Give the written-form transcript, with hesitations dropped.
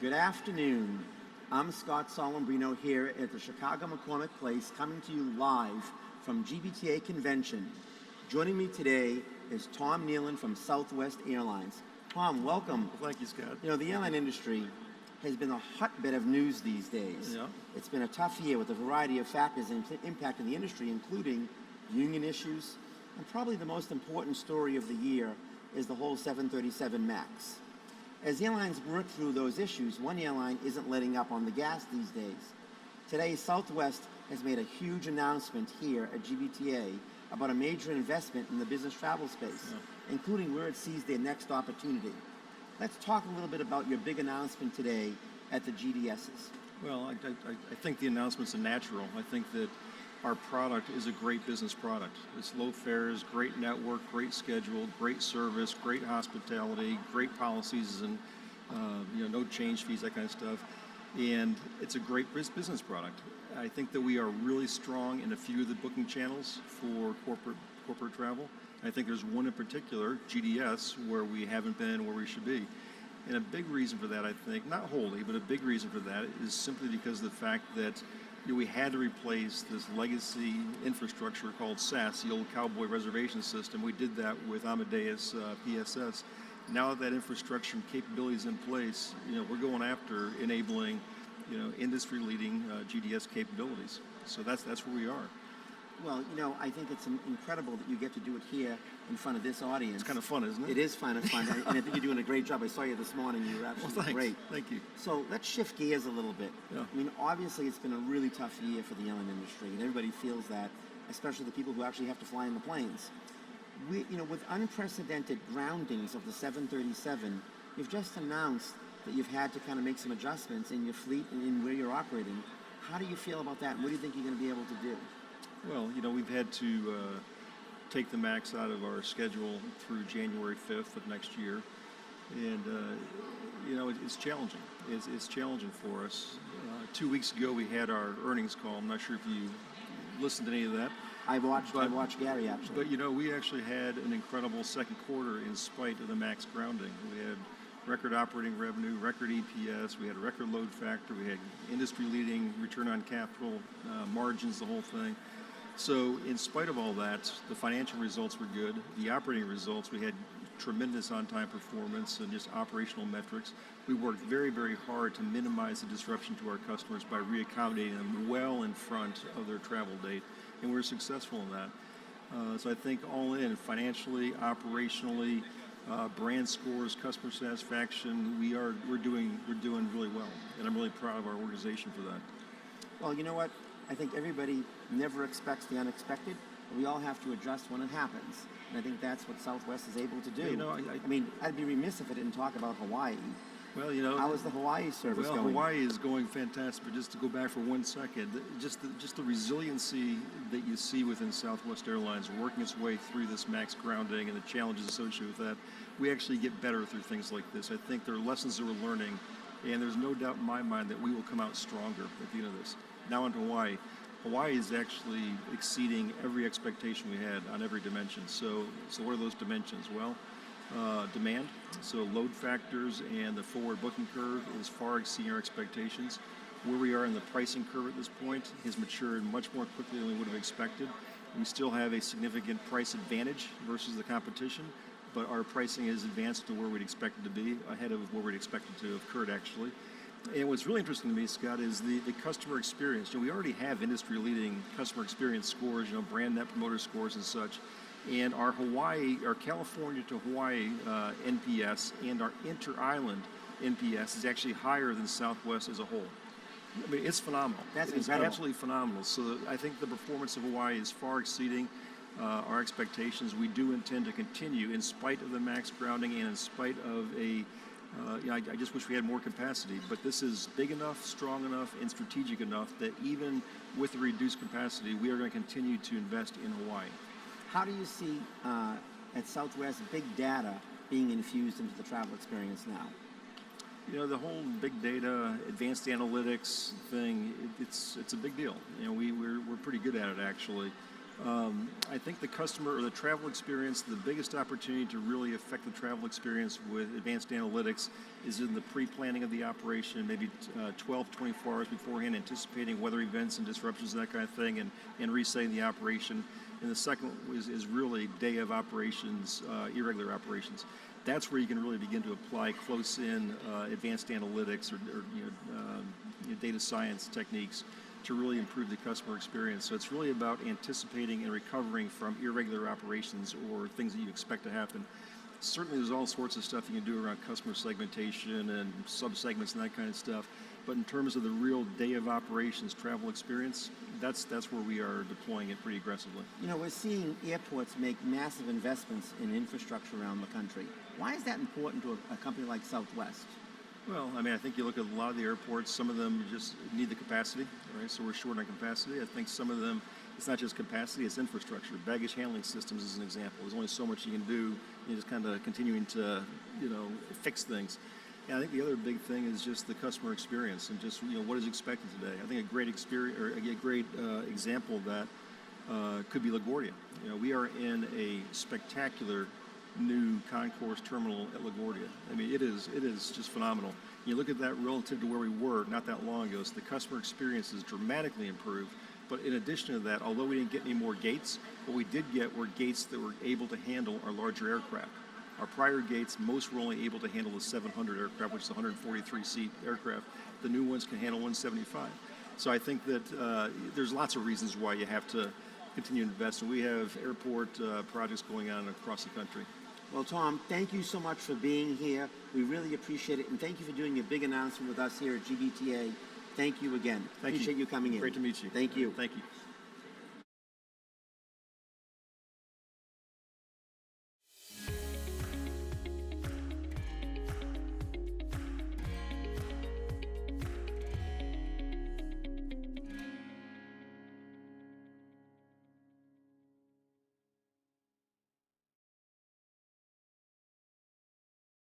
Good afternoon. I'm Scott Solembrino here at the Chicago McCormick Place, coming to you live from GBTA Convention. Joining me today is Tom Nealon from Southwest Airlines. Tom, welcome. Well, thank you, Scott. You know, the airline industry has been a hotbed of news these days. Yeah. It's been a tough year with a variety of factors impacting the industry, including union issues, and probably the most important story of the year is the whole 737 MAX. As airlines work through those issues, one airline isn't letting up on the gas these days. Today, Southwest has made a huge announcement here at GBTA about a major investment in the business travel space, including where it sees their next opportunity. Let's talk a little bit about your big announcement today at the GDSs. Well, I think the announcement's a natural. I think that our product is a great business product. It's low fares, great network, great schedule, great service, great hospitality, great policies, and no change fees, that kind of stuff. And it's a great business product. I think that we are really strong in a few of the booking channels for corporate travel. I think there's one in particular, GDS, where we haven't been where we should be. And a big reason for that, I think, not wholly, but a big reason for that is simply because of the fact that we had to replace this legacy infrastructure called SAS, the old cowboy reservation system. We did that with Amadeus PSS. Now that infrastructure and capability is in place, we're going after enabling, industry-leading GDS capabilities. So that's where we are. Well, I think it's incredible that you get to do it here in front of this audience. It's kind of fun, isn't it? It is kind of fun, and I think you're doing a great job. I saw you this morning. You were absolutely great. Thank you. So let's shift gears a little bit. Yeah. I mean, obviously, it's been a really tough year for the airline industry, and everybody feels that, especially the people who actually have to fly in the planes. With unprecedented groundings of the 737, you've just announced that you've had to kind of make some adjustments in your fleet and in where you're operating. How do you feel about that, and what do you think you're going to be able to do? Well, we've had to take the MAX out of our schedule through January 5th of next year. And, it's challenging. It's challenging for us. 2 weeks ago, we had our earnings call. I'm not sure if you listened to any of that. I watched Gary, actually. But, we actually had an incredible second quarter in spite of the MAX grounding. We had record operating revenue, record EPS, we had a record load factor, we had industry-leading return on capital, margins, the whole thing. So in spite of all that, the financial results were good. The operating results, we had tremendous on-time performance and just operational metrics. We worked very, very hard to minimize the disruption to our customers by reaccommodating them well in front of their travel date, and we were successful in that. So I think all in, financially, operationally, brand scores, customer satisfaction, we're doing really well, and I'm really proud of our organization for that. Well, you know what? I think everybody never expects the unexpected, but we all have to adjust when it happens. And I think that's what Southwest is able to do. I mean, I'd be remiss if I didn't talk about Hawaii. Well, how is the Hawaii service going? Hawaii is going fantastic, but just to go back for 1 second, just the resiliency that you see within Southwest Airlines working its way through this MAX grounding and the challenges associated with that, we actually get better through things like this. I think there are lessons that we're learning, and there's no doubt in my mind that we will come out stronger at the end of this. Now on to Hawaii. Hawaii is actually exceeding every expectation we had on every dimension. So what are those dimensions? Well, demand. So load factors and the forward booking curve is far exceeding our expectations. Where we are in the pricing curve at this point has matured much more quickly than we would have expected. We still have a significant price advantage versus the competition, but our pricing is advanced to where we'd expect it to be, ahead of where we'd expect it to have occurred, actually. And what's really interesting to me, Scott, is the customer experience. We already have industry-leading customer experience scores, brand net promoter scores and such. And our California to Hawaii NPS and our inter-island NPS is actually higher than Southwest as a whole. I mean, it's phenomenal. That's It's incredible. absolutely phenomenal. So I think the performance of Hawaii is far exceeding our expectations. We do intend to continue in spite of the MAX grounding and in spite of I just wish we had more capacity, but this is big enough, strong enough, and strategic enough that even with the reduced capacity, we are going to continue to invest in Hawaii. How do you see at Southwest big data being infused into the travel experience now? The whole big data, advanced analytics thing, it's a big deal. We're pretty good at it, actually. I think the customer or the travel experience, the biggest opportunity to really affect the travel experience with advanced analytics is in the pre-planning of the operation, maybe 12, 24 hours beforehand, anticipating weather events and disruptions and that kind of thing, and resetting the operation. And the second is really day of operations, irregular operations. That's where you can really begin to apply close-in advanced analytics or data science techniques to really improve the customer experience. So it's really about anticipating and recovering from irregular operations or things that you expect to happen. Certainly there's all sorts of stuff you can do around customer segmentation and sub-segments and that kind of stuff. But in terms of the real day of operations travel experience, that's where we are deploying it pretty aggressively. You know, we're seeing airports make massive investments in infrastructure around the country. Why is that important to a company like Southwest? Well, I mean, I think you look at a lot of the airports, some of them just need the capacity, right? So we're short on capacity. I think some of them, it's not just capacity, it's infrastructure. Baggage handling systems is an example. There's only so much you can do. You're just kind of continuing to, fix things. And I think the other big thing is just the customer experience and just, what is expected today. I think a great experience or a great example of that could be LaGuardia. We are in a spectacular new concourse terminal at LaGuardia. I mean, it is just phenomenal. You look at that relative to where we were not that long ago, so the customer experience is dramatically improved. But in addition to that, although we didn't get any more gates, what we did get were gates that were able to handle our larger aircraft. Our prior gates, most were only able to handle the 700 aircraft, which is a 143-seat aircraft. The new ones can handle 175. So I think that there's lots of reasons why you have to continue to invest, and we have airport projects going on across the country. Well, Tom, thank you so much for being here. We really appreciate it, and thank you for doing a big announcement with us here at GBTA. Thank you again. Thank appreciate you coming in. Great to meet you. Thank you. Thank you.